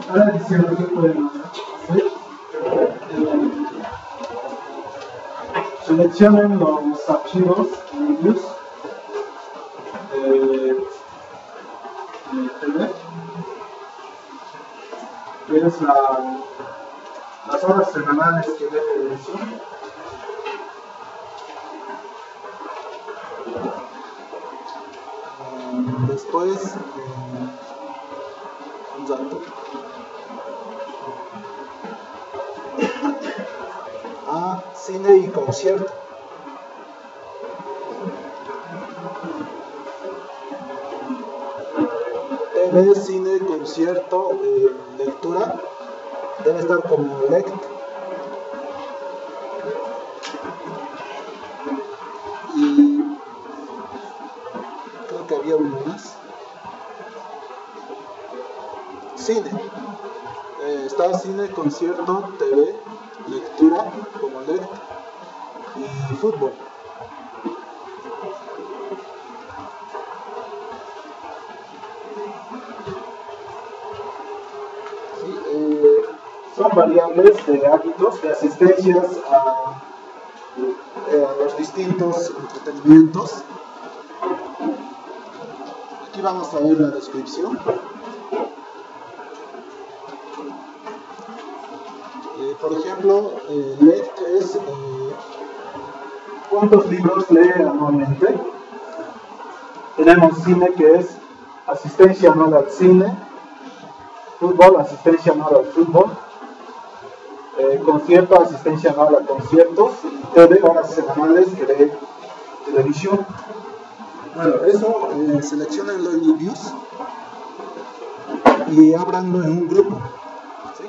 Ahora dice lo que podemos hacer. Seleccionen los archivos reviews de TV, que es las horas semanales que ve televisión. Después, un salto a cine y concierto. TV, cine, concierto, lectura, debe estar como lect. Y creo que había uno más. Cine. Está cine, concierto, TV, lectura como lect y fútbol. Son variables de hábitos, de asistencias a los distintos entretenimientos. Aquí vamos a ver la descripción. Por ejemplo, LECT es ¿cuántos libros lee anualmente? Tenemos cine, que es asistencia anual al cine. Fútbol, asistencia anual al fútbol. Concierto, asistencia anual a conciertos. TV, horas semanales que ve televisión. Bueno, eso seleccionenlo en Views y ábranlo en un grupo. ¿Sí?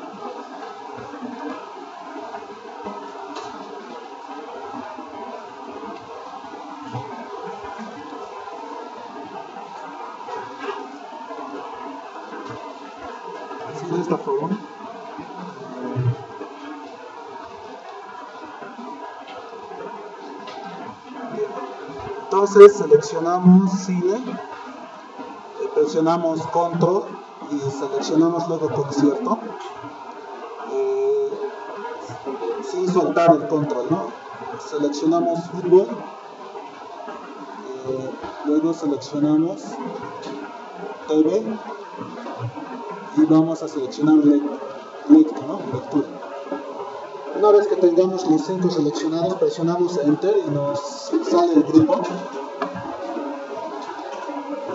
Así de esta forma. Entonces seleccionamos cine, presionamos control y seleccionamos luego concierto, sin soltar el control, ¿no? Seleccionamos fútbol, luego seleccionamos TV y vamos a seleccionar lectura, ¿no? Lectura. Una vez que tengamos los 5 seleccionados, presionamos Enter y nos sale el grupo.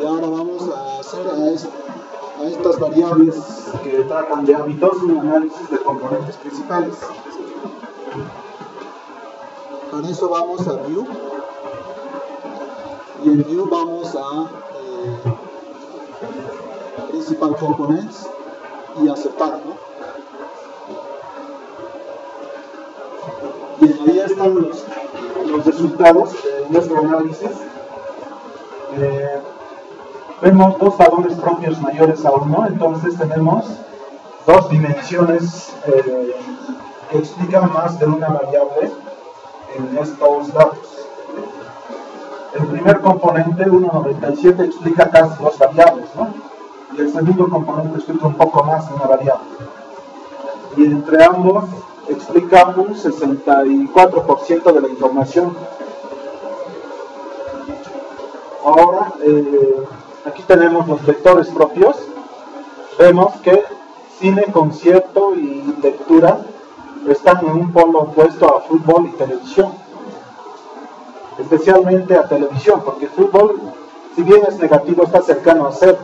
Y ahora vamos a hacer a estas variables que tratan de hábitos un análisis de componentes principales. Para eso vamos a View. Y en View vamos a Principal Components y aceptar, ¿no? Y ahí están los resultados de nuestro análisis. Vemos dos valores propios mayores a 1, entonces tenemos dos dimensiones que explican más de una variable en estos datos. El primer componente, 1.97, explica casi dos variables, ¿no? Y el segundo componente explica un poco más de una variable. Y entre ambos explica un 64% de la información. Ahora, aquí tenemos los vectores propios. Vemos que cine, concierto y lectura están en un polo opuesto a fútbol y televisión. Especialmente a televisión, porque fútbol, si bien es negativo, está cercano a cero.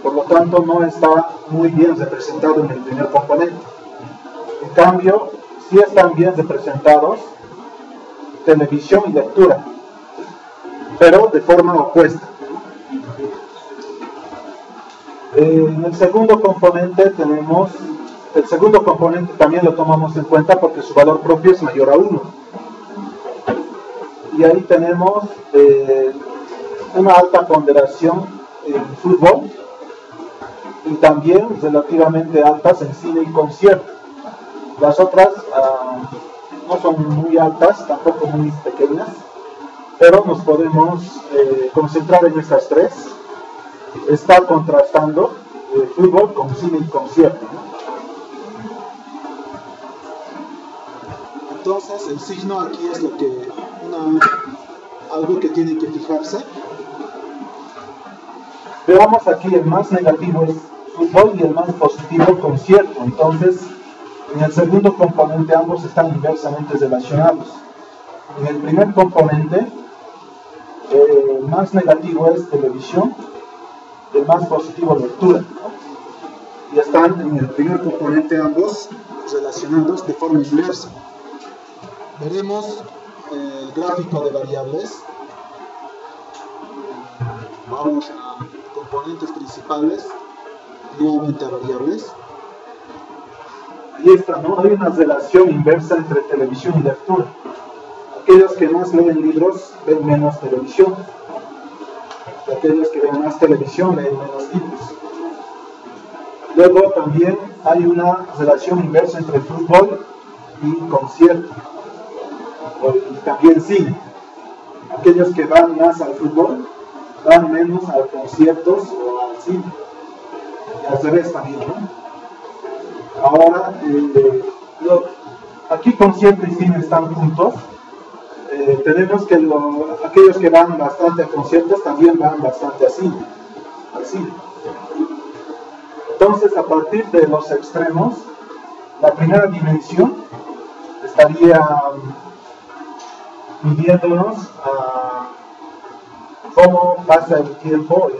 Por lo tanto, no está muy bien representado en el primer componente. En cambio, sí están bien representados televisión y lectura, pero de forma opuesta. En el segundo componente tenemos, el segundo componente también lo tomamos en cuenta porque su valor propio es mayor a 1. Y ahí tenemos una alta ponderación en fútbol y también relativamente altas en cine y concierto. Las otras no son muy altas, tampoco muy pequeñas, pero nos podemos concentrar en estas tres. Está contrastando fútbol con cine y concierto, ¿no? Entonces el signo aquí es lo que algo que tiene que fijarse. Veamos aquí, el más negativo es fútbol y el más positivo concierto. Entonces, en el segundo componente ambos están inversamente relacionados. En el primer componente, el más negativo es televisión, y el más positivo lectura, ¿no? Y están en el primer componente ambos relacionados de forma inversa. Veremos el gráfico de variables. Vamos a componentes principales, nuevamente a variables. Ahí está, ¿no? Hay una relación inversa entre televisión y lectura. Aquellos que más leen libros ven menos televisión. Y aquellos que ven más televisión leen menos libros. Luego también hay una relación inversa entre fútbol y concierto. Y también cine. Aquellos que van más al fútbol van menos a conciertos o al cine. Y al revés también, ¿no? Ahora, aquí concierto y cine están juntos. Tenemos que aquellos que van bastante a conciertos también van bastante al cine. Entonces, a partir de los extremos, la primera dimensión estaría midiéndonos a cómo pasa el tiempo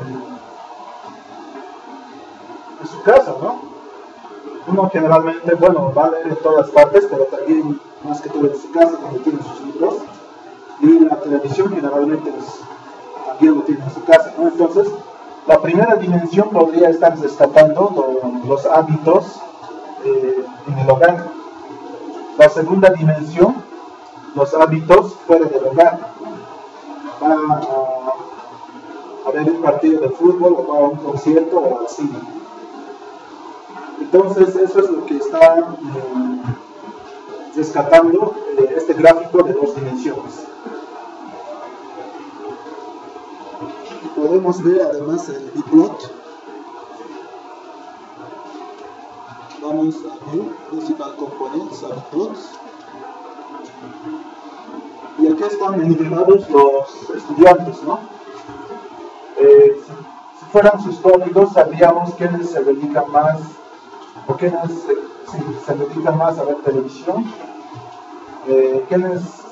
en su casa, ¿no? Uno generalmente, bueno, va a leer en todas partes, pero también más que todo en su casa, cuando tiene sus libros. Y la televisión generalmente también lo tiene en su casa, ¿no? Entonces, la primera dimensión podría estar rescatando los hábitos en el hogar. La segunda dimensión, los hábitos fuera del hogar. Va a ver un partido de fútbol, o va a un concierto, o al cine. Entonces, eso es lo que está rescatando este gráfico de dos dimensiones. Y podemos ver además el biplot. Vamos a View, Principal Components, a Biplots. Y aquí están enumerados los estudiantes, ¿no? Si fueran sus códigos, sabríamos quiénes se dedican más, o quiénes se dedican más a ver televisión.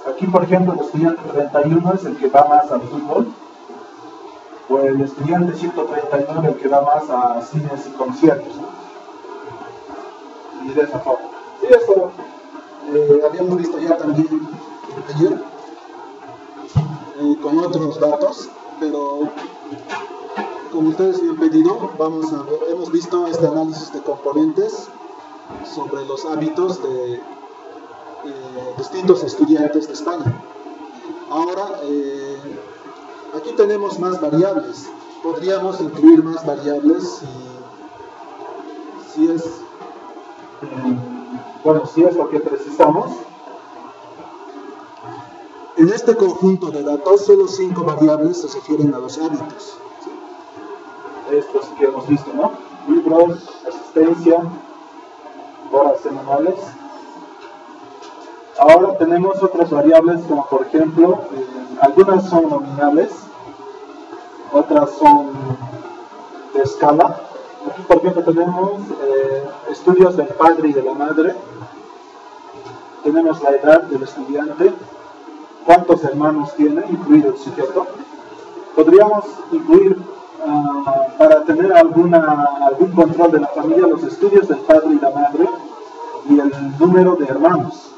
Aquí, por ejemplo, el estudiante 31 es el que va más al fútbol, o el estudiante 139 el que va más a cines y conciertos, ¿no? Y de esa forma. Sí, esto habíamos visto ya también ayer con otros datos, pero como ustedes me han pedido, hemos visto este análisis de componentes sobre los hábitos de distintos estudiantes de España. Ahora, aquí tenemos más variables. Podríamos incluir más variables si es lo que precisamos. En este conjunto de datos, solo 5 variables se refieren a los hábitos. Estos que hemos visto, ¿no? Libros, asistencia, horas semanales. Ahora tenemos otras variables como por ejemplo, algunas son nominales, otras son de escala. Aquí por ejemplo tenemos estudios del padre y de la madre, tenemos la edad del estudiante, cuántos hermanos tiene, incluido el sujeto. Podríamos incluir, para tener algún control de la familia, los estudios del padre y la madre y el número de hermanos.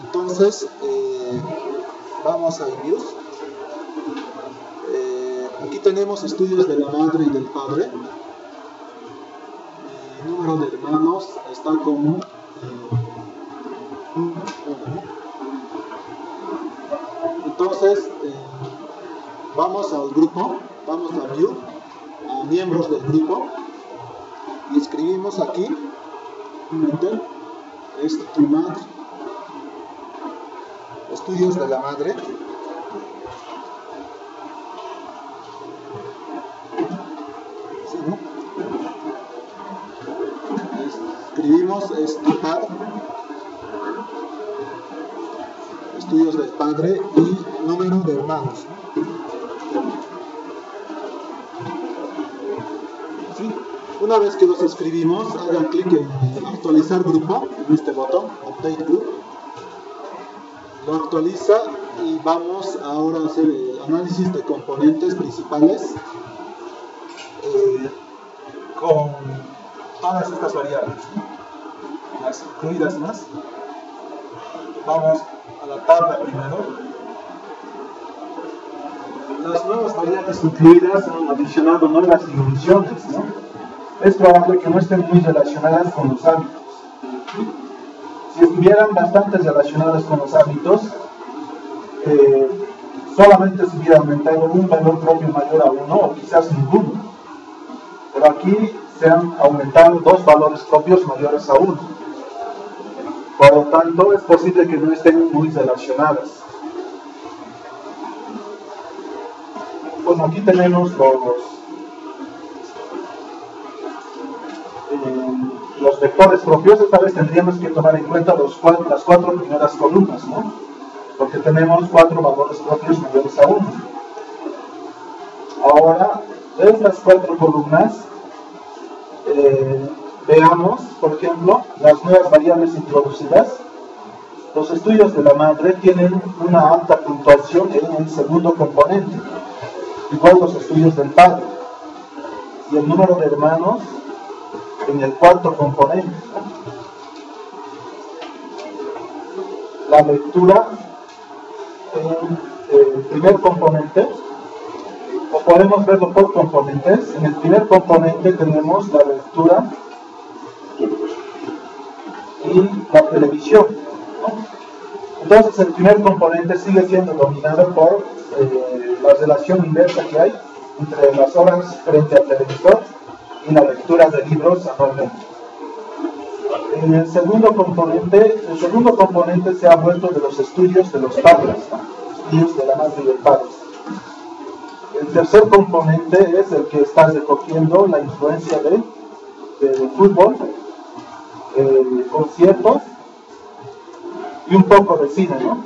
Entonces, vamos a Views. Aquí tenemos estudios de la madre y del padre. El número de hermanos está como entonces, vamos al grupo, vamos a View, a miembros del grupo, y escribimos aquí, enter, estudios de la madre. ¿Sí, no? Escribimos estimar estudios del padre y número de hermanos. ¿Sí? Una vez que los escribimos, hagan clic en actualizar grupo, en este botón, update group. Lo actualiza y vamos ahora a hacer el análisis de componentes principales con todas estas variables, las incluidas más. Vamos a la tabla primero. Las nuevas variables incluidas han adicionado nuevas dimensiones, ¿no? Es probable que no estén muy relacionadas con los hábitos. Si estuvieran bastante relacionadas con los hábitos, solamente se hubiera aumentado un valor propio mayor a 1 o quizás ninguno. Pero aquí se han aumentado dos valores propios mayores a 1. Por lo tanto, es posible que no estén muy relacionadas. Bueno, aquí tenemos los vectores propios. Esta vez tendríamos que tomar en cuenta las cuatro primeras columnas, ¿no? Porque tenemos 4 valores propios mayores a 1. Ahora, de estas 4 columnas, veamos, por ejemplo, las nuevas variables introducidas. Los estudios de la madre tienen una alta puntuación en el segundo componente, igual los estudios del padre, y el número de hermanos en el cuarto componente. La lectura en el primer componente, o podemos verlo por componentes. En el primer componente tenemos la lectura y la televisión, ¿no? Entonces el primer componente sigue siendo dominado por la relación inversa que hay entre las horas frente al televisor y la lectura de libros anualmente. En el segundo componente se ha vuelto de los estudios de los padres, ¿no? Estudios de la madre y el padre. El tercer componente es el que está recogiendo la influencia del fútbol, conciertos y un poco de cine, ¿no?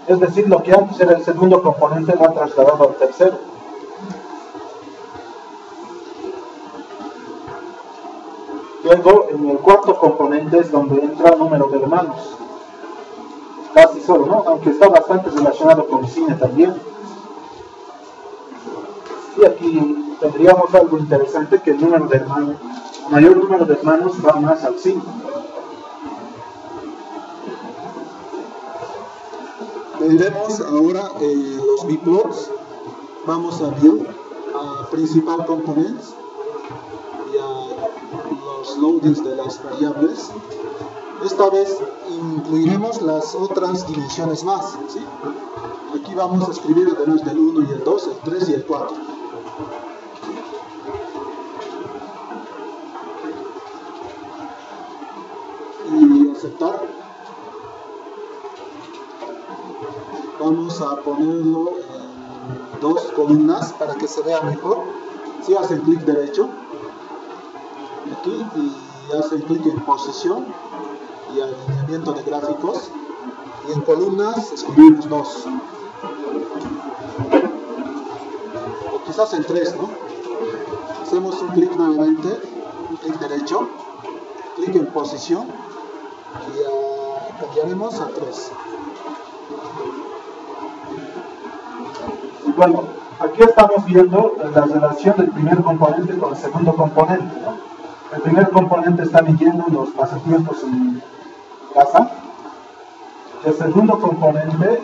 Es decir, lo que antes era el segundo componente lo ha trasladado al tercero. Luego, en el cuarto componente es donde entra el número de hermanos. Casi solo, ¿no? Aunque está bastante relacionado con cine también. Y aquí tendríamos algo interesante, que el número de hermanos, mayor número de hermanos va más al 5. Veremos ahora los bplots. Vamos a view, a principal components y a los loadings de las variables. Esta vez incluiremos las otras dimensiones más, ¿sí? Aquí vamos a escribir además del 1 y el 2, el 3 y el 4. Y aceptar. Vamos a ponerlo en 2 columnas para que se vea mejor. Si hacen clic derecho aquí y hacen clic en posición y alineamiento de gráficos, y en columnas escribimos 2 o quizás en 3, ¿no? Hacemos un clic nuevamente, un clic derecho, clic en posición y cambiaremos a 3. Bueno, aquí estamos viendo la relación del primer componente con el segundo componente, ¿no? El primer componente está midiendo los pasatiempos en casa. El segundo componente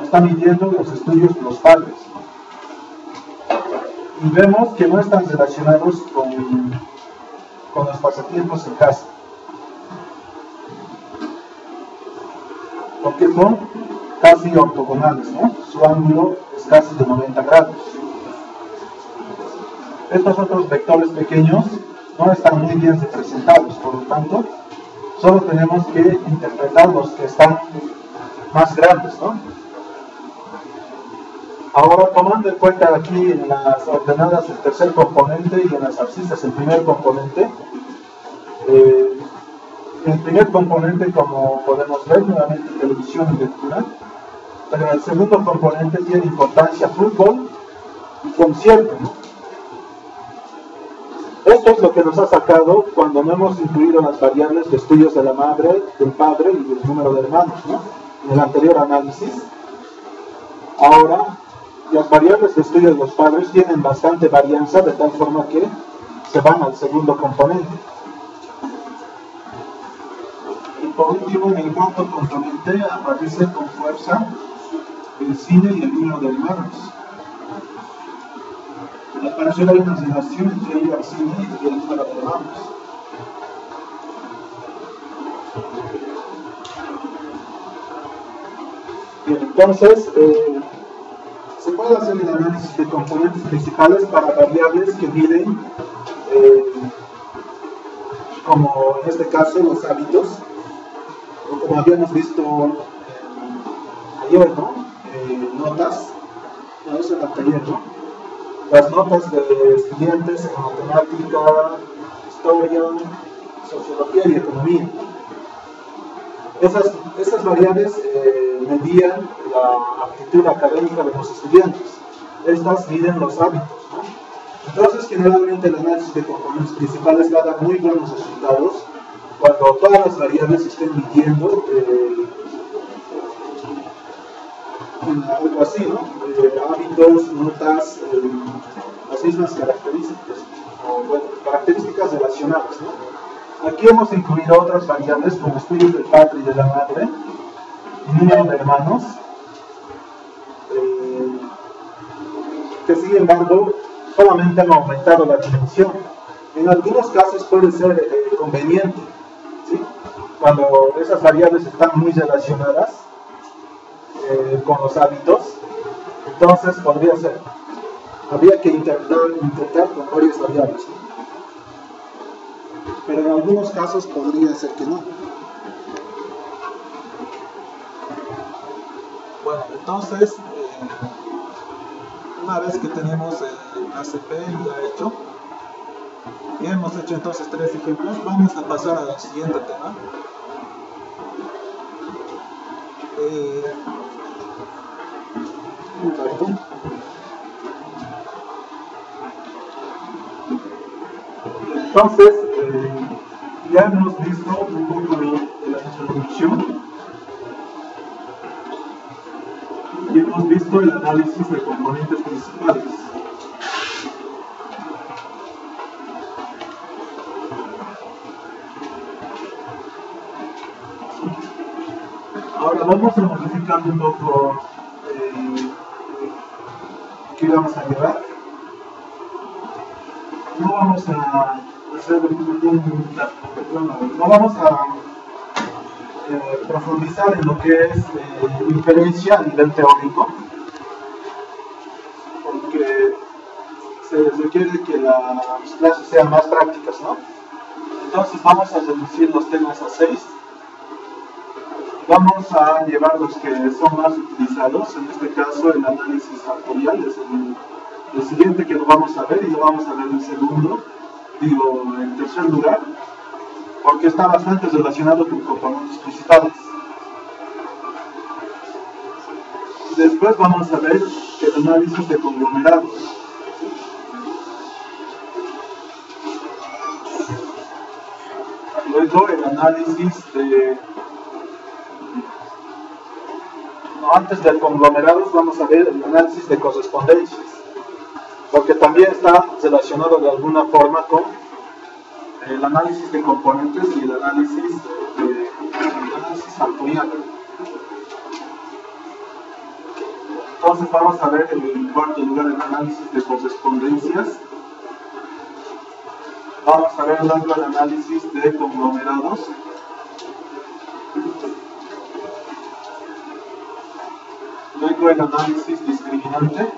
está midiendo los estudios de los padres. Y vemos que no están relacionados con los pasatiempos en casa, porque son casi ortogonales, ¿no? Su ángulo es casi de 90 grados. Estos otros vectores pequeños no están muy bien representados, por lo tanto, solo tenemos que interpretar los que están más grandes, ¿no? Ahora, tomando en cuenta aquí en las ordenadas el tercer componente y en las abscisas el primer componente, El primer componente, como podemos ver, nuevamente televisión y lectura. Pero el segundo componente tiene importancia: fútbol y concierto, ¿no? Esto es lo que nos ha sacado cuando no hemos incluido las variables de estudios de la madre, del padre y del número de hermanos, ¿no? En el anterior análisis. Ahora, las variables de estudio de los padres tienen bastante varianza, de tal forma que se van al segundo componente. Y por último, en el cuarto componente aparece con fuerza el cine y el número de hermanos. Al parecer hay una relación entre ir al cine y el número de hermanos. Bien, entonces, se puede hacer el análisis de componentes principales para variables que miden, como en este caso los hábitos, o como habíamos visto ayer, ¿no? Notas, no, eso era ayer, ¿no? Las notas de estudiantes en matemática, historia, sociología y economía. Esas variables medían la aptitud académica de los estudiantes. Estas miden los hábitos, ¿no? Entonces, generalmente el análisis de componentes principales va a dar muy buenos resultados cuando todas las variables estén midiendo algo así, ¿no? Hábitos, notas, las mismas características, o bueno, características relacionadas, ¿no? Aquí hemos incluido otras variables como estudios del padre y de la madre, número de hermanos, que sin embargo solamente han aumentado la dimensión. En algunos casos puede ser conveniente, ¿sí? Cuando esas variables están muy relacionadas con los hábitos, entonces podría ser. Habría que intentar con varias variables, ¿no? Pero en algunos casos podría ser que no. Bueno, entonces, una vez que tenemos el ACP ya hecho, y hemos hecho entonces 3 ejemplos, vamos a pasar al siguiente tema. Entonces, ya hemos visto un poco de la introducción y hemos visto el análisis de componentes principales. Ahora vamos a modificar un poco qué vamos a llevar. No vamos a hacer no vamos a profundizar en lo que es inferencia a nivel teórico, porque se requiere que las clases sean más prácticas, ¿no? Entonces vamos a reducir los temas a 6. Vamos a llevar los que son más utilizados, en este caso el análisis factorial es el siguiente que lo vamos a ver, y lo vamos a ver en segundo, en tercer lugar, porque está bastante relacionado con componentes principales. Después vamos a ver el análisis de conglomerados. Luego el análisis de... Antes del conglomerados vamos a ver el análisis de correspondencias, porque también está relacionado de alguna forma con el análisis de componentes y el análisis factorial. Entonces vamos a ver en cuarto lugar el análisis de correspondencias. Vamos a ver luego el análisis de conglomerados. Luego el análisis discriminante.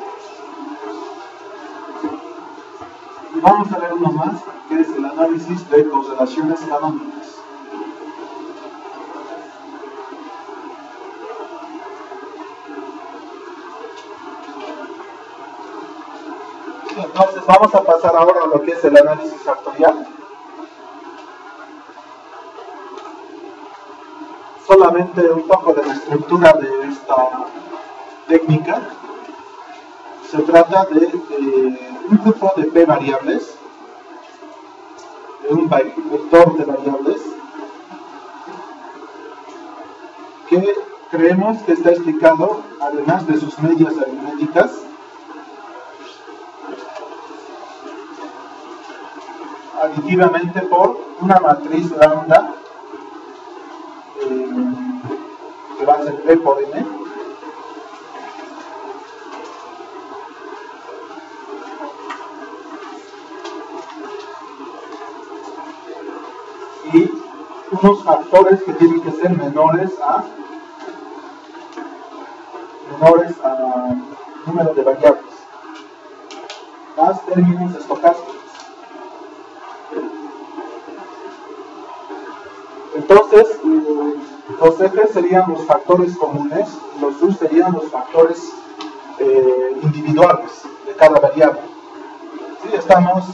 Y vamos a ver uno más, que es el análisis de correlaciones canónicas. Entonces vamos a pasar ahora a lo que es el análisis factorial. solamente un poco de la estructura de esta técnica. Se trata de un grupo de P variables, de un vector de variables, que creemos que está explicado, además de sus medias aritméticas, aditivamente por una matriz lambda que va a ser P por N, y unos factores que tienen que ser menores a número de variables, más términos estocásticos. Entonces, los F serían los factores comunes, los U serían los factores individuales de cada variable. ¿Sí? Estamos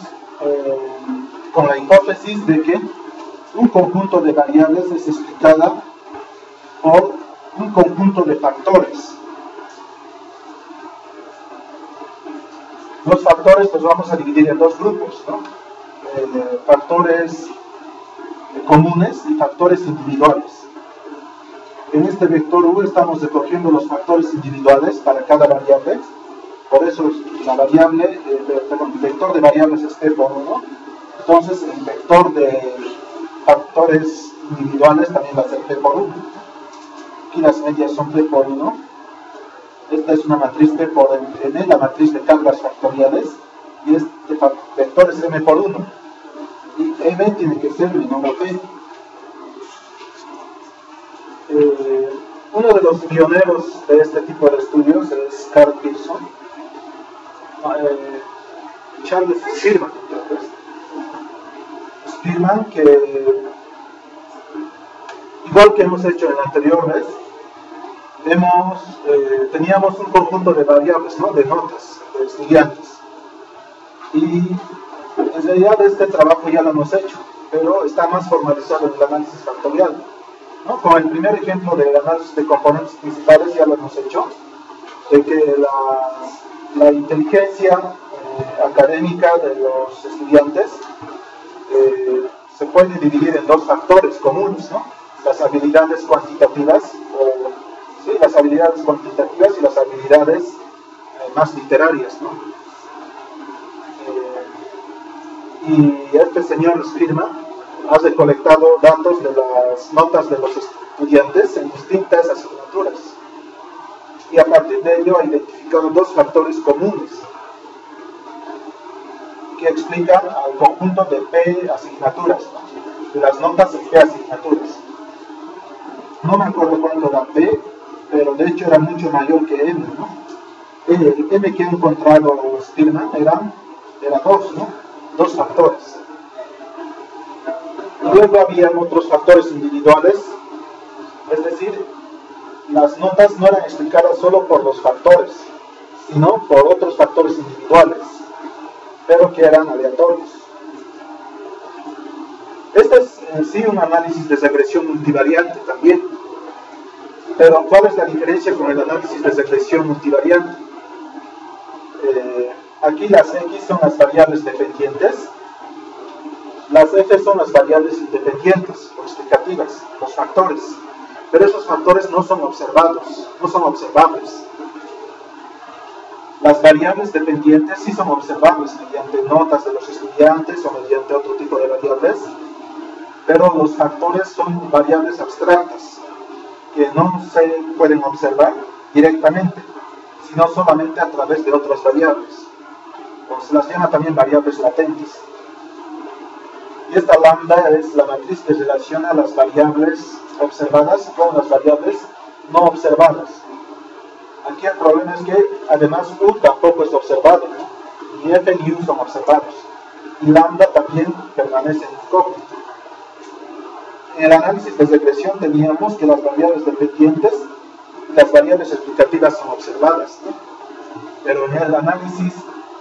con la hipótesis de que un conjunto de variables es explicada por un conjunto de factores. Los factores los vamos a dividir en dos grupos, ¿no? Factores comunes y factores individuales. En este vector U estamos recogiendo los factores individuales para cada variable, por eso la variable, el vector de variables es P por 1, entonces el vector de factores individuales también va a ser P por 1. Aquí las medias son P por 1. Esta es una matriz P por N, la matriz de cargas factoriales, y este vector es M por 1. Y M tiene que ser menor a P. Uno de los pioneros de este tipo de estudios es Carl Pearson, Charles Spearman. Spearman, que igual que hemos hecho en la anterior vez, teníamos un conjunto de variables, ¿no? De notas de estudiantes, y en realidad este trabajo ya lo hemos hecho, pero está más formalizado en el análisis factorial, ¿no? Con el primer ejemplo del análisis de componentes principales ya lo hemos hecho, de que la inteligencia académica de los estudiantes se puede dividir en dos factores comunes, ¿no? Las habilidades cuantitativas, las habilidades cuantitativas y las habilidades más literarias, ¿no? Y este señor Spearman ha recolectado datos de las notas de los estudiantes en distintas asignaturas, y a partir de ello ha identificado dos factores comunes que explican al conjunto de P asignaturas, ¿no? De las notas en P asignaturas. No me acuerdo cuánto era P, pero de hecho era mucho mayor que M, ¿no? El M que ha encontrado Spearman era 2, ¿no? Dos factores. Luego había otros factores individuales, es decir, las notas no eran explicadas solo por los factores, sino por otros factores individuales, pero que eran aleatorios. Este es en sí un análisis de regresión multivariante también. Pero ¿cuál es la diferencia con el análisis de regresión multivariante? Aquí las X son las variables dependientes, las F son las variables independientes o explicativas, los factores. Pero esos factores no son observados, no son observables. Las variables dependientes sí son observables mediante notas de los estudiantes o mediante otro tipo de variables, pero los factores son variables abstractas que no se pueden observar directamente, sino solamente a través de otras variables. O se las llama también variables latentes. Y esta lambda es la matriz que relaciona las variables observadas con las variables no observadas. Aquí el problema es que además U tampoco es observado, ¿no? Ni F ni U son observados. Y lambda también permanece incógnito. En el análisis de regresión teníamos que las variables dependientes y las variables explicativas son observadas, ¿no? Pero en el análisis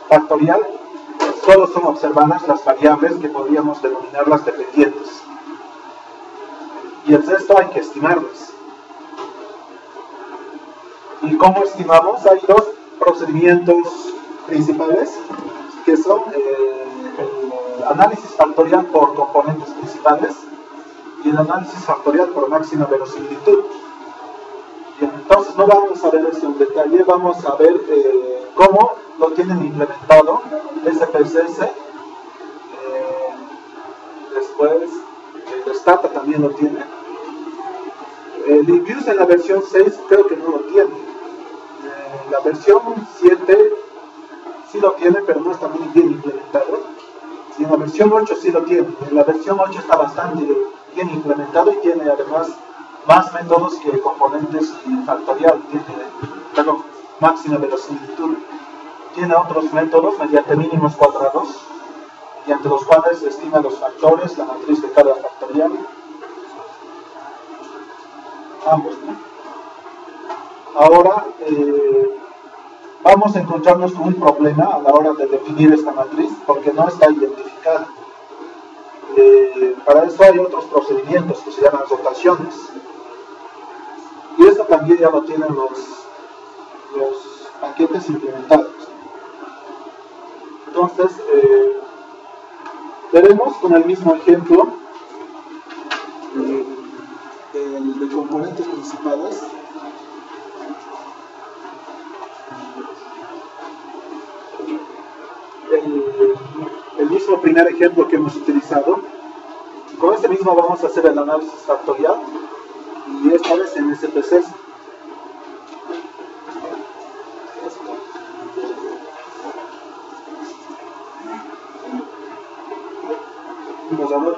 factorial solo son observadas las variables que podríamos denominarlas dependientes. Y el resto hay que estimarlas. ¿Y cómo estimamos? Hay dos procedimientos principales, que son el análisis factorial por componentes principales y el análisis factorial por máxima verosimilitud. Bien, entonces no vamos a ver eso en detalle, vamos a ver cómo lo tienen implementado SPSS, después el Stata también lo tiene. El InViews en la versión 6 creo que no lo tiene. La versión 7 sí lo tiene, pero no está muy bien implementado. Y en la versión 8 sí lo tiene. En la versión 8 está bastante bien implementado y tiene además más métodos que componentes y factorial. Tiene máxima verosimilitud. Tiene otros métodos mediante mínimos cuadrados, mediante los cuales se estima los factores, la matriz de carga factorial. Ambos, ¿no? Ahora vamos a encontrarnos con un problema a la hora de definir esta matriz porque no está identificada. Para eso hay otros procedimientos que se llaman rotaciones, y esto también ya lo tienen los paquetes implementados. Entonces veremos con el mismo ejemplo de componentes principales. El mismo primer ejemplo que hemos utilizado. Con este mismo vamos a hacer el análisis factorial y esta vez en SPSS. Vamos a ver.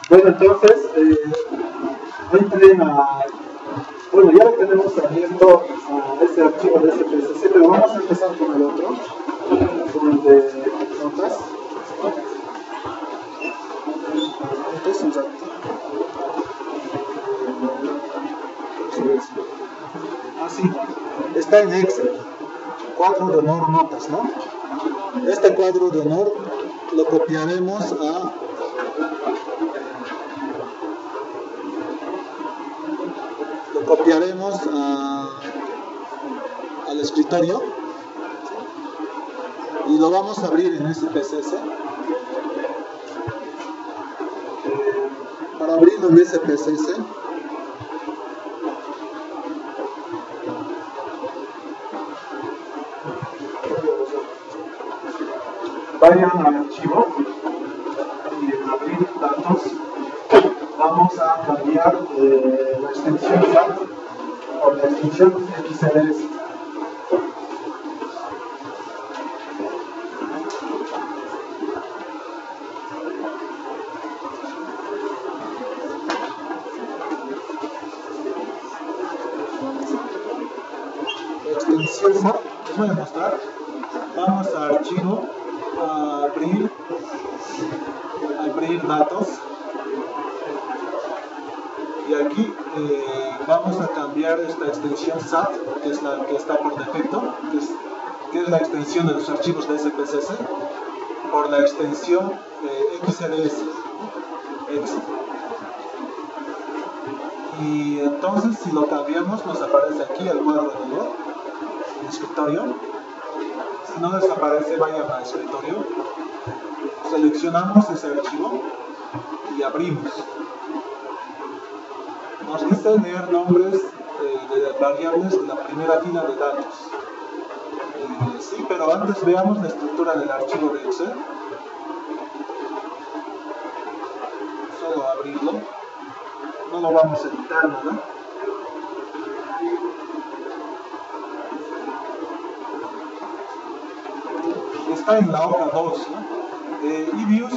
Bueno, entonces, bueno, ya tenemos abierto este archivo de SPSS, pero vamos a empezar con el otro, con el de notas. Entonces, un rato. Sí, está en Excel, cuadro de honor notas, ¿no? Este cuadro de honor lo copiaremos al escritorio y lo vamos a abrir en SPSS. Para abrirlo en SPSS, vayan al archivo y en abrir datos vamos a cambiar la extensión SAT por la extensión XLS. La extensión SAT, les voy a mostrar. Vamos a archivo, a abrir datos, y aquí vamos a cambiar esta extensión SAT, que es la que está por defecto, que es la extensión de los archivos de SPSS, por la extensión XLS. Y entonces, si lo cambiamos, nos aparece aquí el cuadro de honor, el escritorio. Si no desaparece, vayan al escritorio, seleccionamos ese archivo y abrimos. Nos dice leer nombres de variables de la primera fila de datos. Sí, pero antes veamos la estructura del archivo de Excel. Solo abrirlo. No lo vamos a editar nada. Está en la hoja 2, ¿no? InViews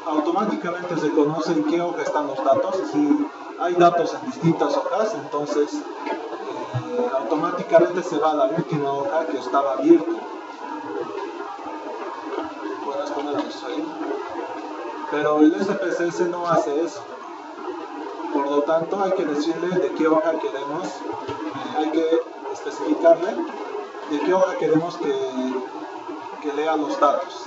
automáticamente se conoce en qué hoja están los datos. Si hay datos en distintas hojas, entonces automáticamente se va a la última hoja que estaba abierta. Puedes ponerlos ahí. Pero el SPSS no hace eso. Por lo tanto, hay que decirle de qué hoja queremos, hay que especificarle de qué hoja queremos que lea los datos.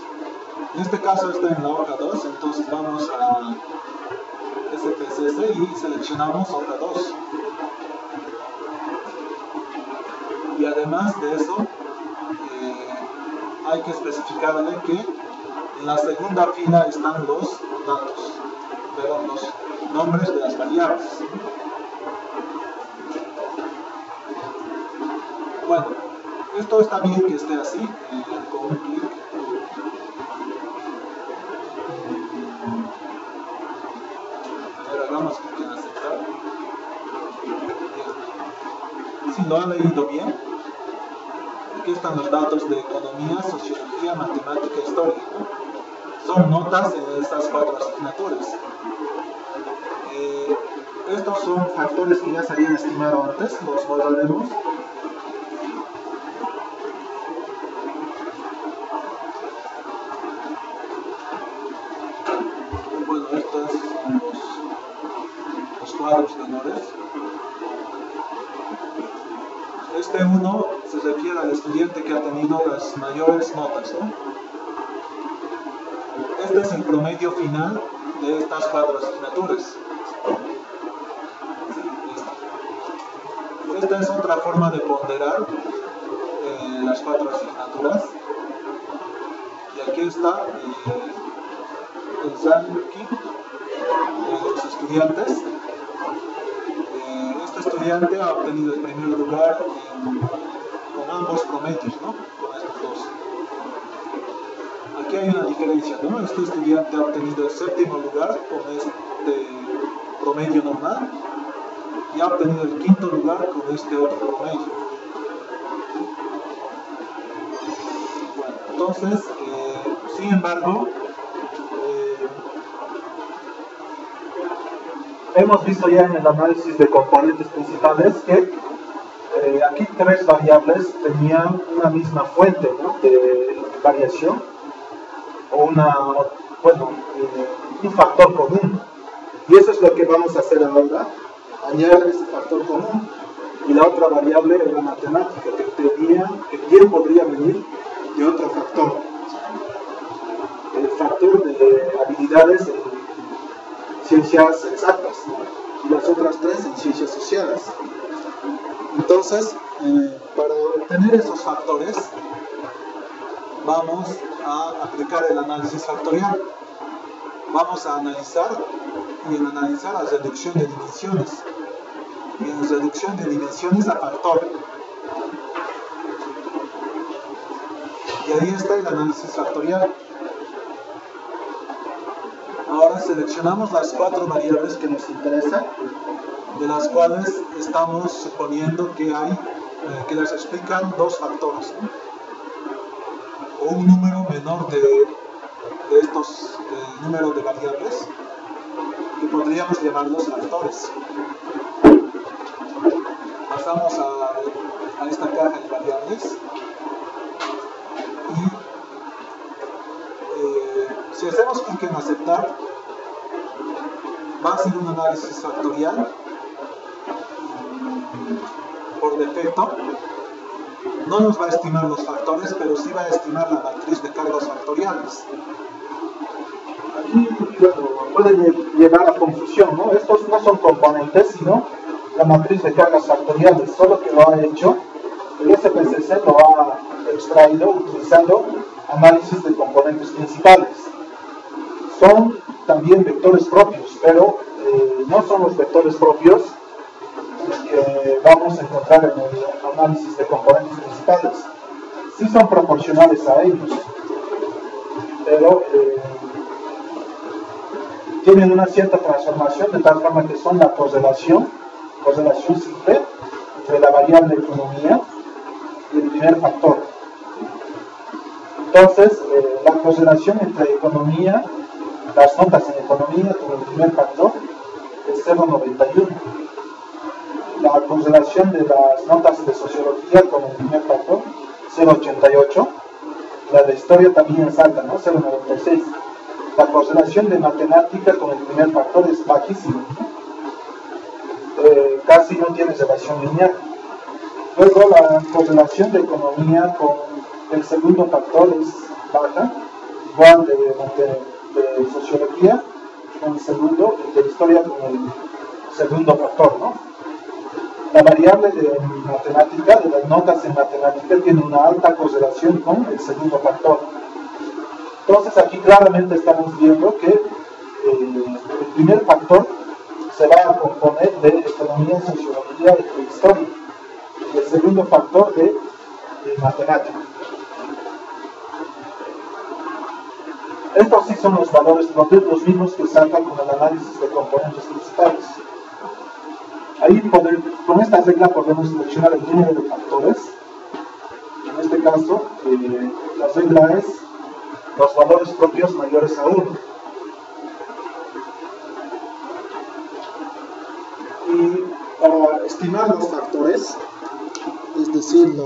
En este caso está en la hoja 2, entonces vamos a SPSS y seleccionamos hoja 2. Y además de eso, hay que especificarle que en la segunda fila están los datos, perdón, los nombres de las variables. Bueno, esto está bien que esté así, con un clic. Ahora hagamos clic en aceptar. Si lo han leído bien, aquí están los datos de economía, sociología, matemática e historia, ¿no? Son notas en estas 4 asignaturas. Estos son factores que ya se habían estimado antes, los guardaremos. Bueno, estos son los cuadros menores. Este 1 se refiere al estudiante que ha tenido las mayores notas, ¿no? Este es el promedio final de estas 4 asignaturas. Esta es otra forma de ponderar las 4 asignaturas. Y aquí está el ranking de los estudiantes. Este estudiante ha obtenido el primer lugar con ambos promedios, ¿no? Con estos dos. Aquí hay una diferencia, ¿no? Este estudiante ha obtenido el 7º lugar con este promedio normal y ha obtenido el 5º lugar con este otro promedio. Bueno, entonces, sin embargo, hemos visto ya en el análisis de componentes principales que aquí 3 variables tenían una misma fuente, ¿no?, de variación, o un factor común. Y eso es lo que vamos a hacer ahora, añadir ese factor común. Y la otra variable es la matemática, que bien podría venir de otro factor. El factor de habilidades en ciencias exactas, y las otras 3 en ciencias sociales. Entonces, para obtener esos factores, vamos a aplicar el análisis factorial. Vamos a analizar, y en analizar la reducción de dimensiones. Y en reducción de dimensiones a factor. Y ahí está el análisis factorial. Ahora seleccionamos las 4 variables que nos interesan, de las cuales estamos suponiendo que que las explican 2 factores, ¿no? O un número menor de estos números de variables, que podríamos llamarlos factores. Pasamos a esta caja de variables y si hacemos clic en aceptar, va a ser un análisis factorial por defecto. No nos va a estimar los factores, pero sí va a estimar la matriz de cargas factoriales. Aquí, puede llevar a confusión, ¿no? Estos no son componentes, sino la matriz de cargas factoriales. Solo que lo ha hecho, el SPSS lo ha extraído utilizando análisis de componentes principales. Son también vectores propios, pero no son los vectores propios que vamos a encontrar en el análisis de componentes principales. Sí son proporcionales a ellos, pero tienen una cierta transformación, de tal forma que son la correlación simple entre la variable economía y el primer factor. Entonces, la correlación entre economía, las notas en economía con el primer factor es 0,91. La correlación de las notas de sociología con el primer factor, 0,88. La de historia también es alta, ¿no? 0,96. La correlación de matemática con el primer factor es bajísima. Casi no tiene relación lineal. Luego la correlación de economía con el segundo factor es baja, igual de sociología con el segundo y de historia con el segundo factor, ¿no? La variable de matemática, de las notas en matemática, tiene una alta correlación con el segundo factor. Entonces aquí claramente estamos viendo que el primer factor se va a componer de economía, sociología e historia, y el segundo factor de matemática. Estos sí son los valores propios, los mismos que sacan con el análisis de componentes principales. Ahí con esta regla podemos seleccionar el número de factores. En este caso, la regla es los valores propios mayores a 1. Y para estimar los factores, es decir,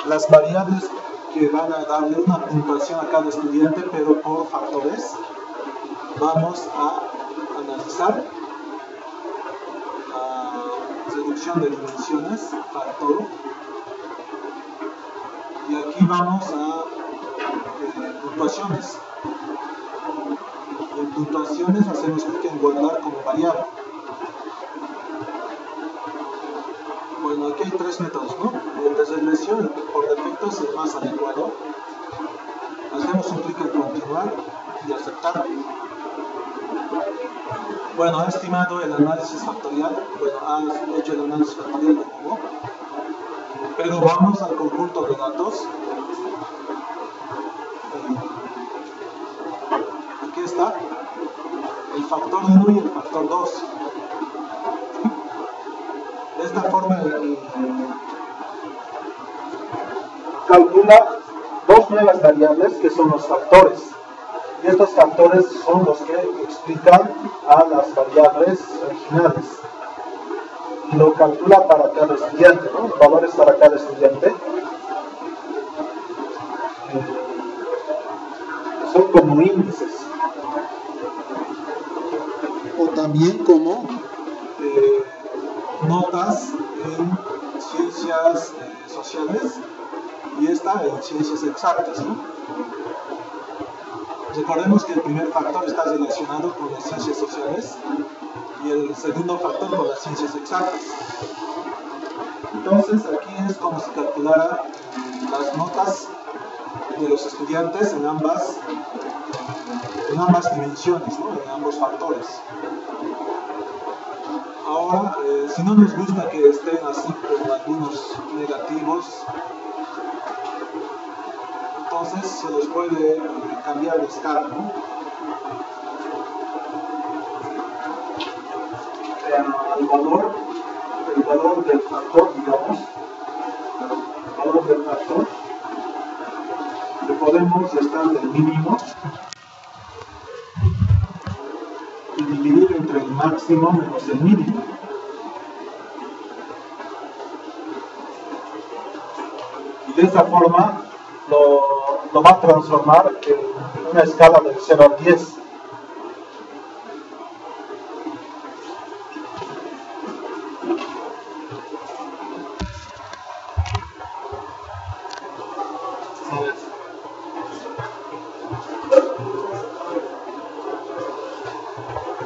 las variables que van a darle una puntuación a cada estudiante, pero por factores, vamos a analizar la reducción de dimensiones, factor, y aquí vamos a puntuaciones. En puntuaciones hacemos clic en guardar como variable. Bueno, aquí hay tres métodos, ¿no? El de regresión, por defecto, es el más adecuado. Hacemos un clic en continuar y aceptar. Bueno, ha estimado el análisis factorial. Bueno, ha hecho el análisis factorial de nuevo. Pero vamos al conjunto de datos. Aquí está el factor 1 y el factor 2. De esta forma calcula dos nuevas variables que son los factores, y estos factores son los que explican a las variables originales, y lo calcula para cada estudiante, ¿no? Los valores para cada estudiante son como índices, o también como notas en ciencias sociales y esta en ciencias exactas, ¿no? Recordemos que el primer factor está relacionado con las ciencias sociales y el segundo factor con las ciencias exactas. Entonces aquí es como si calculara las notas de los estudiantes en ambas dimensiones, ¿no? En ambos factores. Ahora, si no nos gusta que estén así con algunos negativos, entonces se los puede cambiar de escala, ¿no? El valor del factor, digamos, el valor del factor, le podemos restar del mínimo y dividir entre el máximo menos el mínimo. Y de esta forma lo va a transformar en una escala del 0 al 10.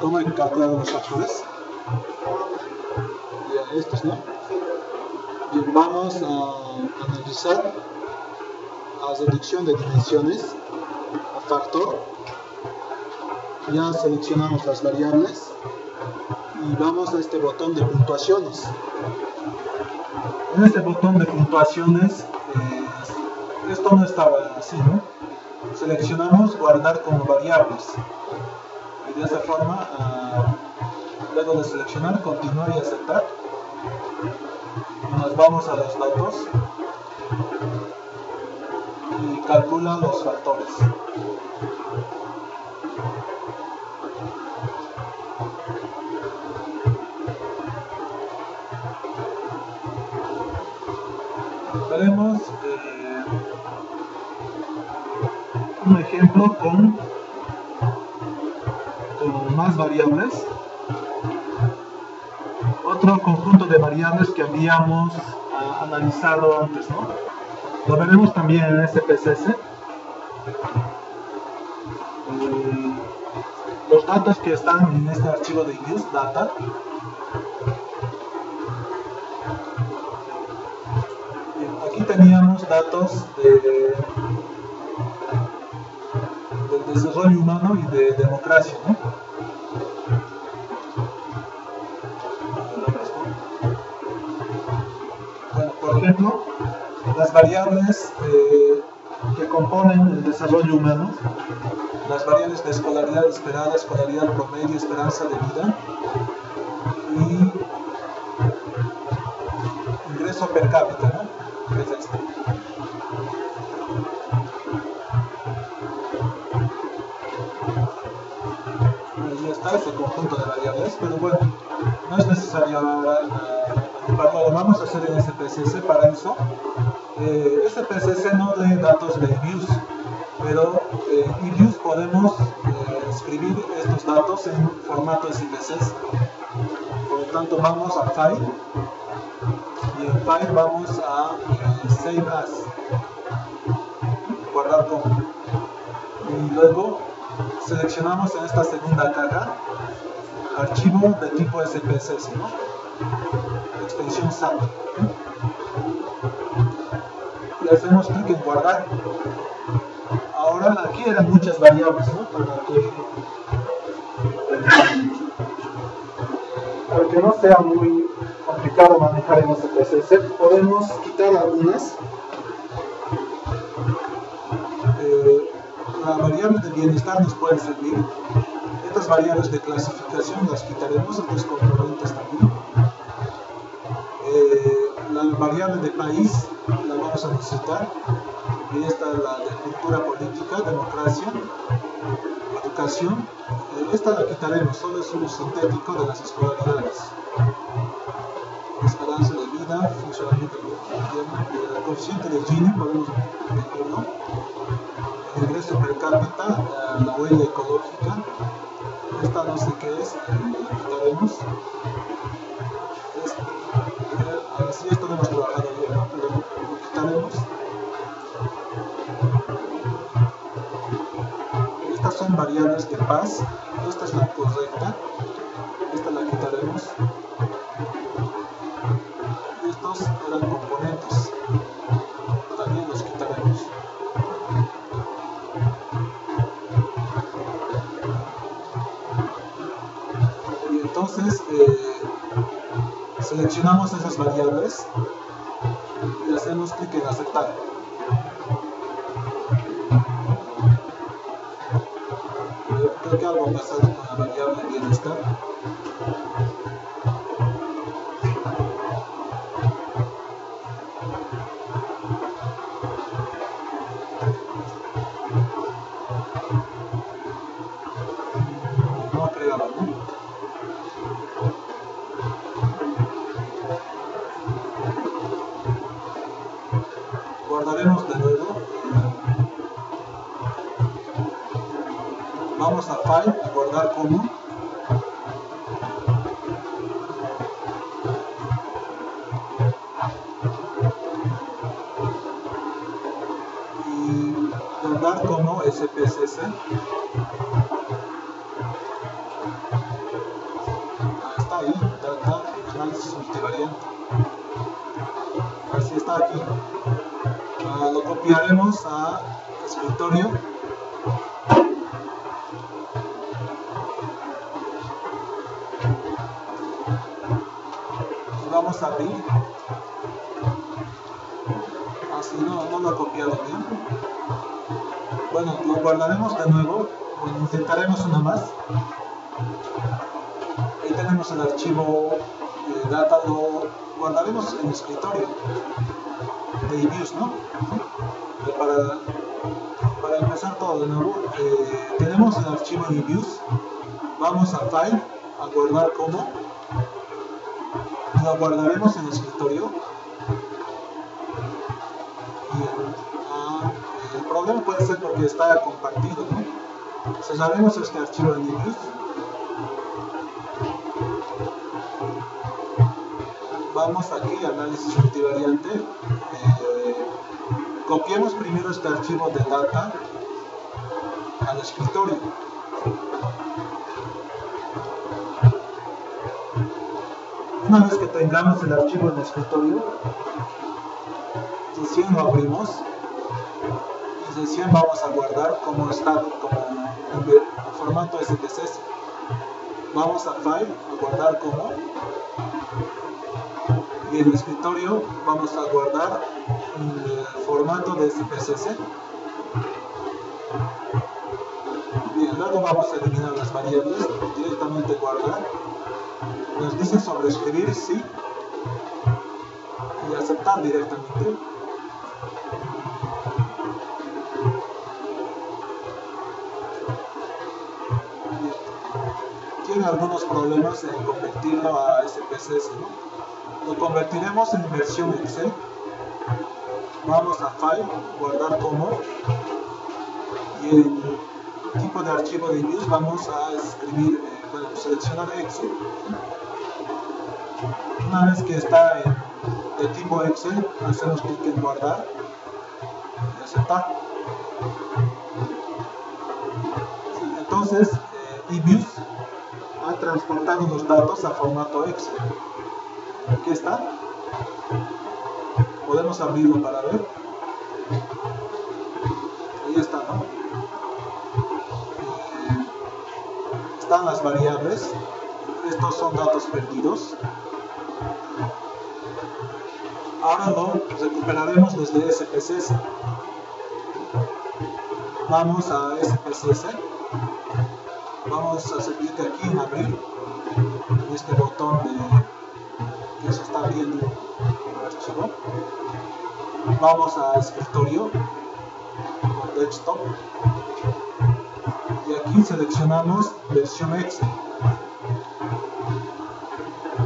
¿Cómo hay que calcular los factores? Ya, estos, ¿no? Bien, vamos a analizar la reducción de dimensiones a factor. Ya seleccionamos las variables y vamos a este botón de puntuaciones. En este botón de puntuaciones, esto no estaba así, ¿no? Seleccionamos guardar como variables. Y de esa forma, luego de seleccionar, continuar y aceptar, nos vamos a los datos y calcula los factores. Veremos un ejemplo con más variables. otro conjunto de variables que habíamos analizado antes, ¿no? Lo veremos también en SPSS. Los datos que están en este archivo de use data. Aquí teníamos datos del desarrollo humano y de democracia, ¿no? Bueno, por ejemplo, las variables que componen el desarrollo humano, las variables de escolaridad esperada, escolaridad promedio, esperanza de vida y ingreso per cápita, ¿no? Es este. Ahí está ese conjunto de variables, pero bueno, no es necesario ahora lo vamos a hacer en SPSS. Para eso SPSS no lee datos de views, pero en views podemos escribir estos datos en formato SPSS. Por lo tanto vamos a File y en File vamos a Save As, guardar como, y luego seleccionamos en esta segunda caja archivo de tipo SPSS, ¿no? Extensión SAT, y hacemos clic en guardar. Ahora aquí eran muchas variables, ¿no? Para que no sea muy complicado manejar en SPSS, podemos quitar algunas. La variable de bienestar nos puede servir. Estas variables de clasificación las quitaremos, estos componentes también. La variable de país la vamos a necesitar, y esta es la de cultura política, democracia, educación. Esta la quitaremos, solo es un sintético de las escolaridades. Esperanza de vida, funcionamiento del gobierno, el coeficiente de Gini podemos meterlo. El ingreso per cápita, la huella ecológica, esta no sé qué es, la quitaremos. Así esto lo hemos trabajado bien, ¿no? Pero lo quitaremos. Estas son variables de paz, esta es la correcta, esta la quitaremos. Y estos eran componentes, también los quitaremos. Y entonces seleccionamos esas variables y hacemos clic en aceptar. Creo que algo ha pasado con la variable bienestar. No ha creado, ¿no? Guardaremos de nuevo. Vamos a File, a guardar como. Y guardar como SPSS. Está ahí, data, análisis multivariante. Así está aquí. Lo copiaremos a escritorio. Y vamos a abrir. Así no lo he copiado bien. Bueno, lo guardaremos de nuevo. Bueno, intentaremos una más. Ahí tenemos el archivo data, lo guardaremos en escritorio de views, ¿no? Para empezar todo de nuevo, tenemos el archivo de views, vamos a File, a guardar como, lo guardaremos en el escritorio. Y el problema puede ser porque está compartido, ¿no? Cerraremos este archivo de views. vamos aquí, análisis multivariante. Copiemos primero este archivo de data al escritorio. Una vez que tengamos el archivo en el escritorio, recién lo abrimos y recién vamos a guardar como está, como en formato SPSS. Vamos a File, a guardar como, y en el escritorio vamos a guardar el formato de SPSS. Bien, luego vamos a eliminar las variables, directamente guardar. Nos dice sobreescribir, sí, y aceptar directamente. Tiene algunos problemas en convertirlo a SPSS, ¿no? Lo convertiremos en versión Excel. Vamos a File, guardar como, y en tipo de archivo de envíos vamos a escribir, seleccionar Excel. Una vez que está de tipo Excel, hacemos clic en guardar y aceptar. Entonces, eViews ha transportado los datos a formato Excel. Aquí está. Podemos abrirlo para ver. Ahí está, ¿no? Están las variables. Estos son datos perdidos. Ahora lo recuperaremos desde SPSS. Vamos a SPSS. Vamos a hacer clic aquí en abrir, en este botón que se está abriendo el archivo. Vamos a escritorio, o desktop, y aquí seleccionamos versión Excel.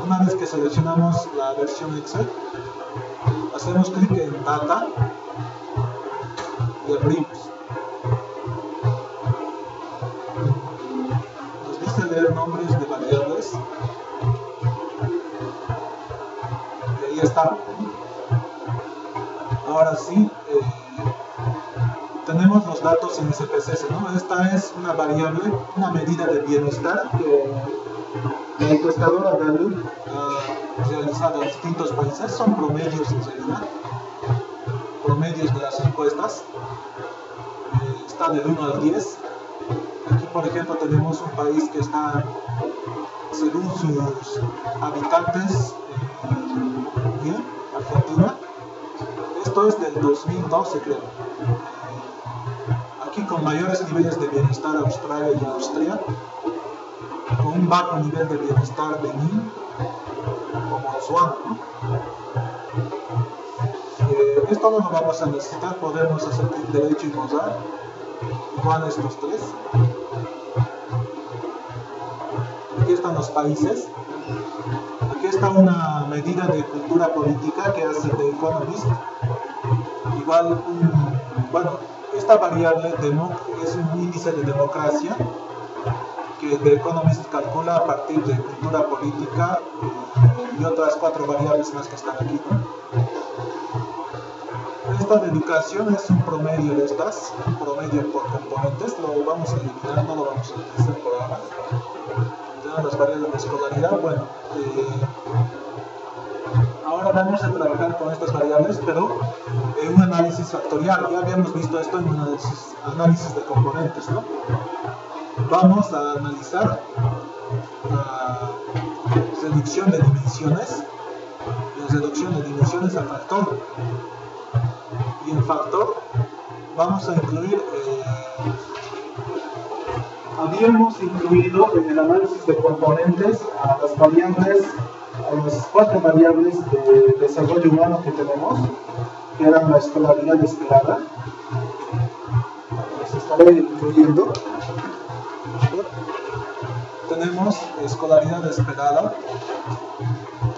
Una vez que seleccionamos la versión Excel, hacemos clic en Data y abrimos. Nos dice leer nombres de variables y ahí está. Ahora sí, tenemos los datos en SPSS, ¿no? Esta es una variable, una medida de bienestar que la encuestadora Gallup ha realizado en distintos países. Son promedios en realidad, promedios de las encuestas. Está del 1 al 10. Aquí, por ejemplo, tenemos un país que está, según sus habitantes, bien, Argentina. Esto es del 2012, creo. Aquí con mayores niveles de bienestar Australia y Austria, con un bajo nivel de bienestar Benín o Botswana, ¿no? Esto no lo vamos a necesitar, podemos hacer clic derecho y borrar igual estos tres. Aquí están los países. Aquí está una medida de cultura política que hace The Economist. Igual, bueno, esta variable es un índice de democracia que The Economist calcula a partir de cultura política y otras 4 variables más que están aquí, ¿no? Esta de educación es un promedio de estas, un promedio por componentes. Lo vamos a eliminar, no lo vamos a utilizar por ahora. Ya las variables de escolaridad, bueno, ahora vamos a trabajar con estas variables, pero en un análisis factorial. Ya habíamos visto esto en un análisis de componentes, ¿no? Vamos a analizar la reducción de dimensiones, la reducción de dimensiones a factor. Y en factor vamos a incluir, habíamos incluido en el análisis de componentes a las variables, a las 4 variables de desarrollo humano que tenemos, que eran la escolaridad esperada. Las estaré incluyendo. Tenemos escolaridad esperada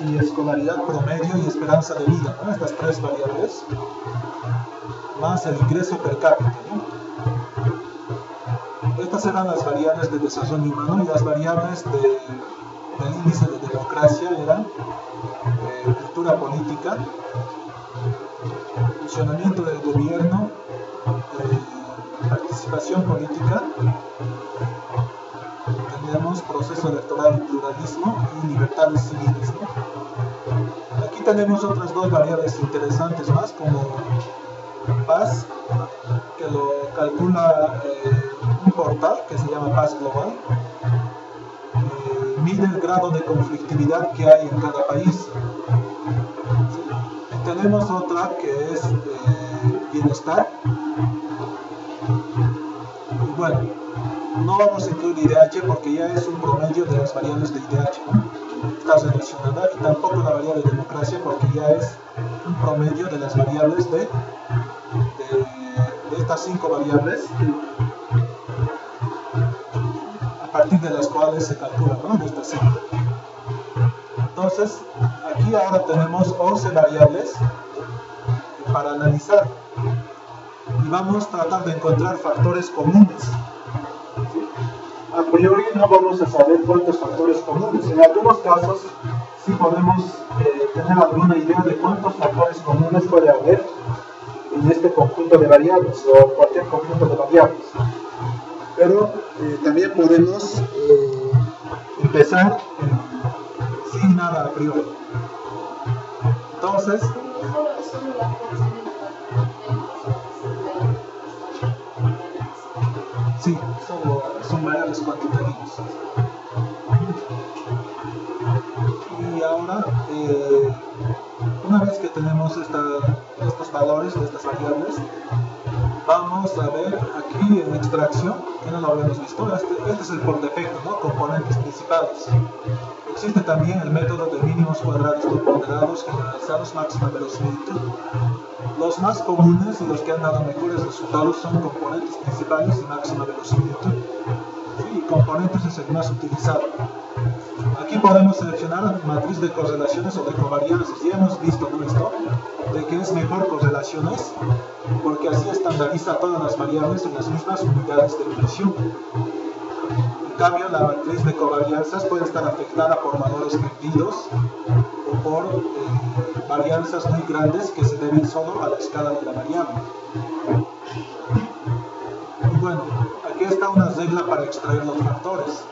y escolaridad promedio y esperanza de vida, ¿no? Estas 3 variables, más el ingreso per cápita, ¿no? Estas eran las variables de desarrollo humano, y las variables del índice de democracia eran estructura política, funcionamiento del gobierno, participación política, tenemos proceso electoral, pluralismo y libertades civiles, ¿no? Aquí tenemos otras dos variables interesantes más, como paz, que lo calcula un portal que se llama Paz Global, mide el grado de conflictividad que hay en cada país. ¿Sí? Tenemos otra que es bienestar. Y bueno, no vamos a incluir IDH porque ya es un promedio de las variables de IDH, ¿no? Está relacionada, y tampoco la variable de democracia porque ya es un promedio de las variables de estas 5 variables a partir de las cuales se calcula, ¿no? De estas 5. Entonces, aquí ahora tenemos 11 variables para analizar y vamos a tratar de encontrar factores comunes. A priori no vamos a saber cuántos factores comunes. En algunos casos sí podemos tener alguna idea de cuántos factores comunes puede haber en este conjunto de variables o cualquier conjunto de variables. Pero también podemos Empezar sin nada a priori. Entonces, sí, son variables cuantitativas. Y ahora, una vez que tenemos estos valores de estas variables, vamos a ver aquí en extracción, que no lo habíamos visto, este es el por defecto, ¿no? Componentes principales. Existe también el método de mínimos cuadrados de ponderados generalizados máxima verosimilitud. Los más comunes y los que han dado mejores resultados son componentes principales y máxima verosimilitud. Sí, y componentes es el más utilizado. Aquí podemos seleccionar matriz de correlaciones o de covarianzas. Ya hemos visto, ¿no? Esto, de que es mejor correlaciones, porque así estandariza todas las variables en las mismas unidades de medición. En cambio, la matriz de covarianzas puede estar afectada por valores perdidos o por varianzas muy grandes que se deben solo a la escala de la variable. Y bueno, aquí está una regla para extraer los factores.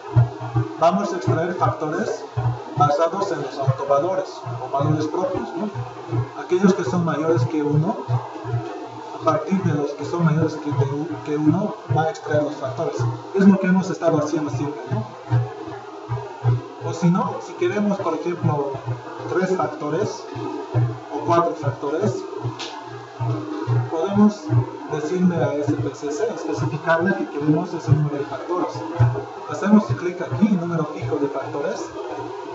Vamos a extraer factores basados en los autovalores o valores propios, ¿no? Aquellos que son mayores que 1, a partir de los que son mayores que 1, va a extraer los factores. Es lo que hemos estado haciendo siempre, ¿no? O si no, si queremos, por ejemplo, 3 factores o 4 factores, podemos decirle a SPSS, especificarle que queremos ese número de factores. Hacemos clic aquí, número fijo de factores,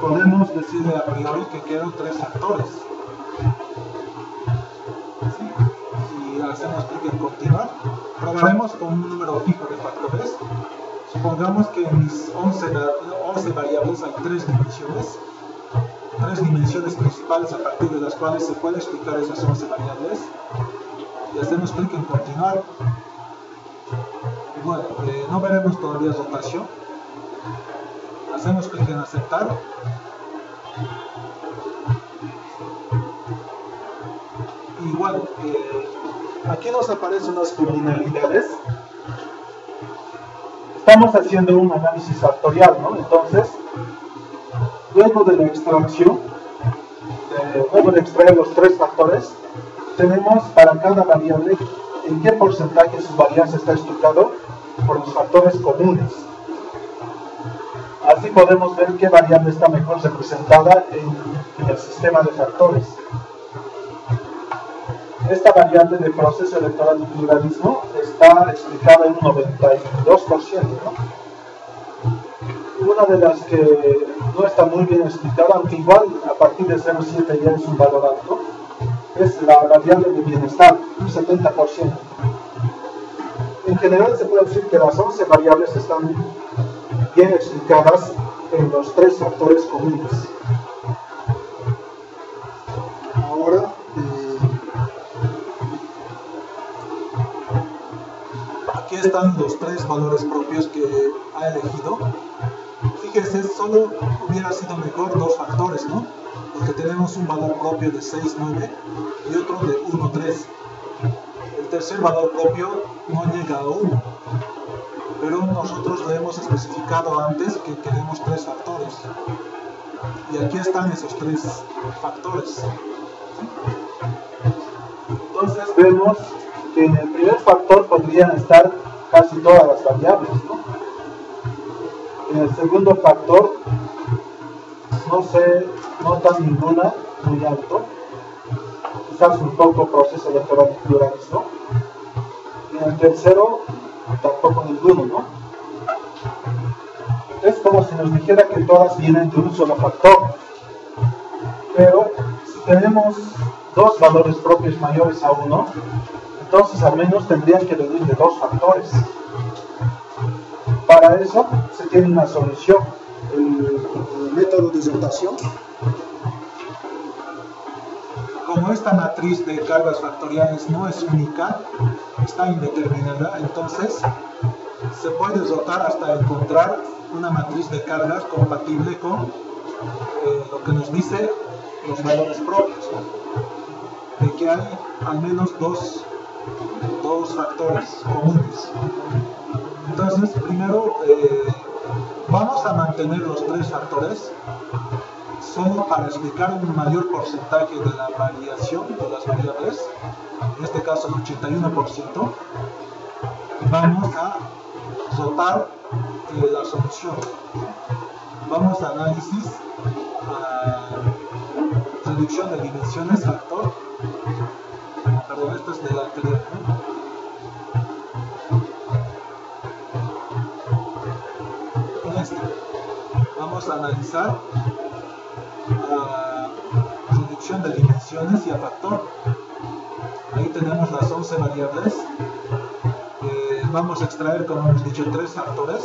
podemos decirle a priori que quiero 3 factores. ¿Sí? Si hacemos clic en continuar, probaremos con un número fijo de factores. Supongamos que en mis 11 variables hay 3 dimensiones principales a partir de las cuales se puede explicar esas 11 variables. Y hacemos clic en continuar. Y bueno, no veremos todavía rotación. Hacemos clic en aceptar. Y bueno, aquí nos aparecen unas comunalidades. estamos haciendo un análisis factorial, ¿no? Entonces, luego de la extracción, luego de extraer los 3 factores, tenemos para cada variable en qué porcentaje su varianza está explicado por los factores comunes. Así podemos ver qué variable está mejor representada en el sistema de factores. Esta variable de proceso electoral y pluralismo está explicada en un 92%, ¿no? Una de las que no está muy bien explicada, aunque igual a partir de 0,7 ya es un valor alto, es la variable de bienestar, un 70%. En general se puede decir que las 11 variables están bien explicadas en los 3 factores comunes. Ahora, aquí están los 3 valores propios que ha elegido. fíjese, solo hubiera sido mejor dos factores, ¿no? Porque tenemos un valor propio de 6,9 y otro de 1,3. El tercer valor propio no llega a 1, pero nosotros le hemos especificado antes que queremos 3 factores. Y aquí están esos 3 factores. Entonces vemos que en el primer factor podrían estar casi todas las variables, ¿no? En el segundo factor no se nota ninguna muy alto, quizás un poco proceso de pluralismo. Y en el tercero tampoco ninguno, ¿no? Es como si nos dijera que todas vienen de un solo factor. Pero si tenemos dos valores propios mayores a 1, entonces al menos tendrían que venir de 2 factores. Para eso se tiene una solución. El método de rotación. Como esta matriz de cargas factoriales no es única, está indeterminada, entonces se puede rotar hasta encontrar una matriz de cargas compatible con lo que nos dice los valores propios, ¿no? De que hay al menos dos factores comunes. Entonces, primero vamos a mantener los 3 factores solo para explicar un mayor porcentaje de la variación de las variables, en este caso el 81%. Vamos a rotar la solución. Vamos a análisis, reducción de dimensiones, factor. Perdón, esto es del anterior, ¿no? Vamos a analizar reducción de dimensiones y a factor. Ahí tenemos las 11 variables. Vamos a extraer, como hemos dicho, 3 factores.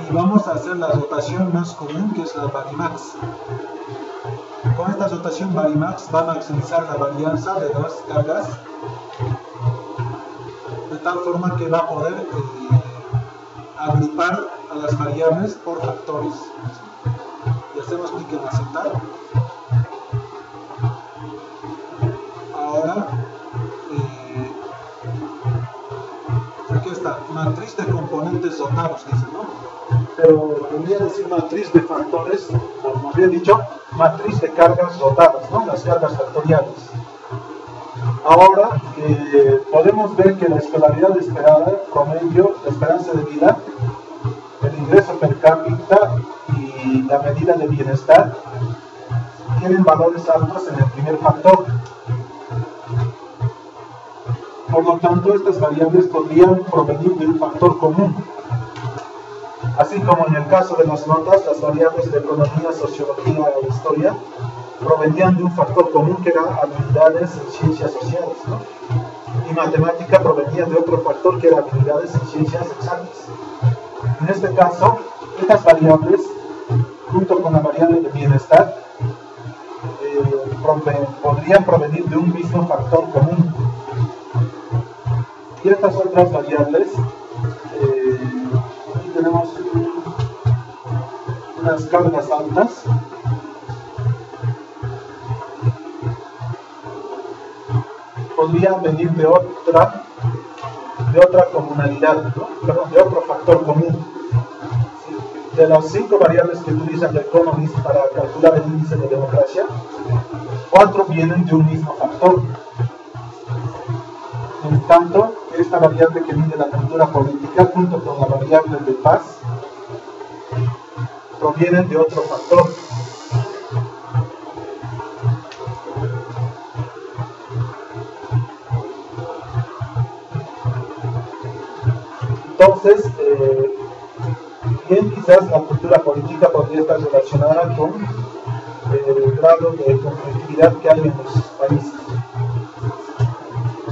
Y vamos a hacer la rotación más común, que es la Varimax. Con esta rotación Varimax va a maximizar la varianza de las cargas, de tal forma que va a poder agrupar a las variables por factores. Y hacemos clic en aceptar. Ahora aquí está, matriz de componentes rotados, dice, ¿no? Pero tendría que decir matriz de factores, como había dicho, matriz de cargas rotadas, ¿no? Las cargas factoriales. Ahora podemos ver que la escolaridad esperada, promedio, la esperanza de vida, el ingreso per cápita y la medida de bienestar tienen valores altos en el primer factor. Por lo tanto, estas variables podrían provenir de un factor común. Así como en el caso de las notas, las variables de economía, sociología e historia provenían de un factor común que era habilidades en ciencias sociales, ¿no? Y matemática provenía de otro factor que era habilidades en ciencias exactas. En este caso, estas variables, junto con la variable de bienestar, podrían provenir de un mismo factor común. Y estas otras variables, aquí tenemos unas cargas altas, podrían venir de otra comunalidad, ¿no? Perdón, de otro factor común. De las 5 variables que utiliza el Economist para calcular el índice de democracia, 4 vienen de un mismo factor. En tanto, esta variable que mide la cultura política junto con la variable de paz provienen de otro factor. Entonces, bien, quizás la cultura política podría estar relacionada con el grado de conflictividad que hay en los países.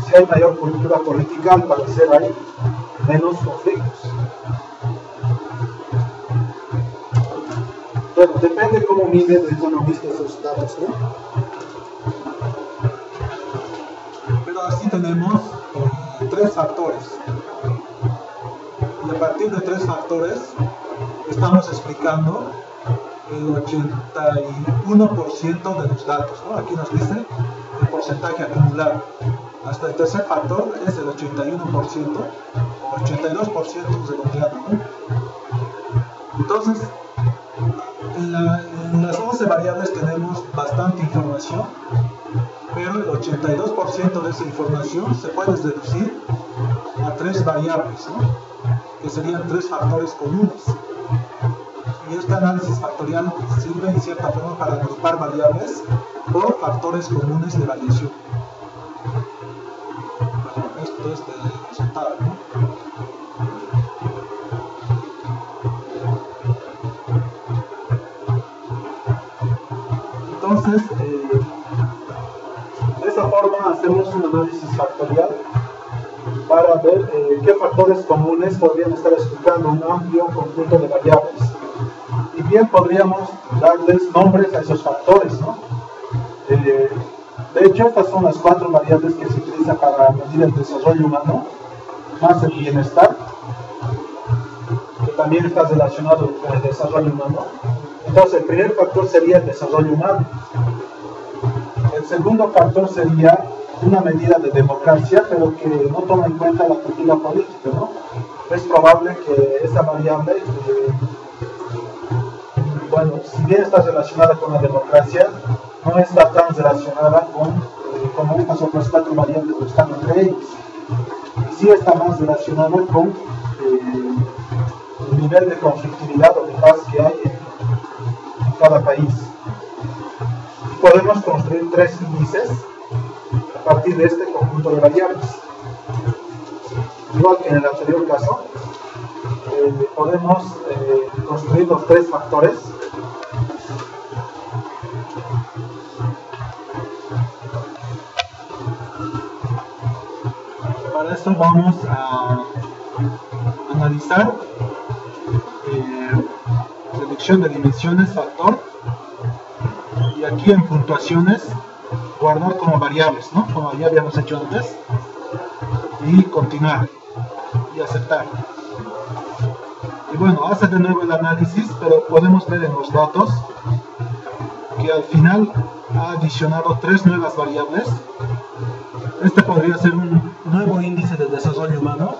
Si hay mayor cultura política, al parecer hay menos conflictos. Bueno, depende cómo mide el economista esos datos, ¿no? Pero así tenemos 3 factores. Y a partir de 3 factores estamos explicando el 81% de los datos, ¿no? Aquí nos dice el porcentaje acumulado. Hasta el tercer factor es el 81% o 82% redondeado, ¿no? Entonces, en las 11 variables tenemos bastante información, pero el 82% de esa información se puede reducir a 3 variables, ¿no? Que serían 3 factores comunes. Y este análisis factorial sirve en cierta forma para agrupar variables por factores comunes de variación. Bueno, esto es el resultado, ¿no? Entonces, de esa forma hacemos un análisis factorial para ver qué factores comunes podrían estar explicando un amplio conjunto de variables. Y bien podríamos darles nombres a esos factores, ¿no? De hecho, estas son las 4 variables que se utilizan para medir el desarrollo humano, más el bienestar, que también está relacionado con el desarrollo humano. Entonces, el primer factor sería el desarrollo humano. El segundo factor sería una medida de democracia, pero que no toma en cuenta la cultura política, ¿no? Es probable que esa variable, bueno, si bien está relacionada con la democracia, no está tan relacionada con como estas otras 4 variables que están entre ellas. Y sí está más relacionada con el nivel de conflictividad o de paz que hay en cada país. Y podemos construir 3 índices a partir de este conjunto de variables. Igual que en el anterior caso, podemos construir los 3 factores. Para esto vamos a analizar reducción de dimensiones, factor, y aquí en puntuaciones guardar como variables, ¿no? Como ya habíamos hecho antes, y continuar y aceptar. Y bueno, hace de nuevo el análisis, pero podemos ver en los datos que al final ha adicionado 3 nuevas variables. Este podría ser un nuevo índice de desarrollo humano,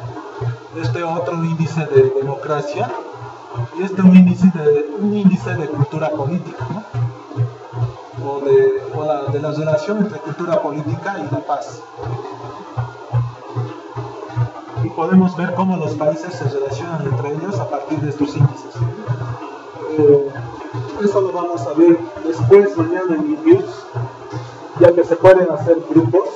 este otro índice de democracia, y este un índice de cultura política, ¿no? O de la relación entre cultura política y la paz. Y podemos ver cómo los países se relacionan entre ellos a partir de estos índices. Eso lo vamos a ver después mañana en Reviews, ya que se pueden hacer grupos.